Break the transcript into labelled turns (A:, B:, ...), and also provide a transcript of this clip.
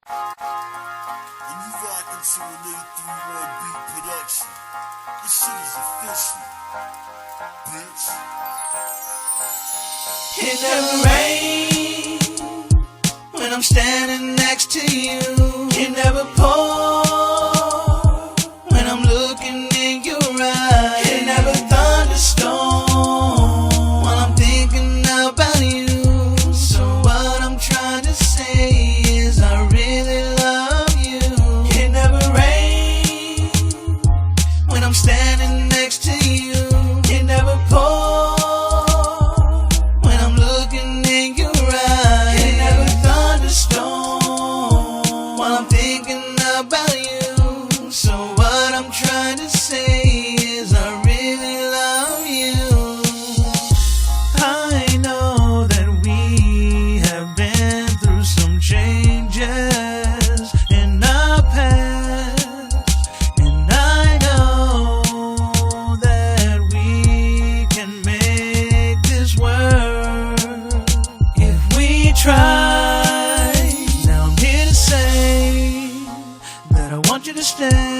A: And you rockin' to an 831 beat production. This shit is official, bitch.
B: It never rains when I'm standing next to you. It never pours when I'm looking in your eyes. It never thunderstorms while I'm thinking about you. So what I'm trying to say is I really love you. It never rains when I'm standing next to you. It never pours when I'm looking in your eyes. It never thunderstorms while I'm thinking about you. So what I'm trying to say is I really love you. I know that we have been through some changes in our past, and I know that we can make this work if we try. Now I'm here to say that I want you to stay.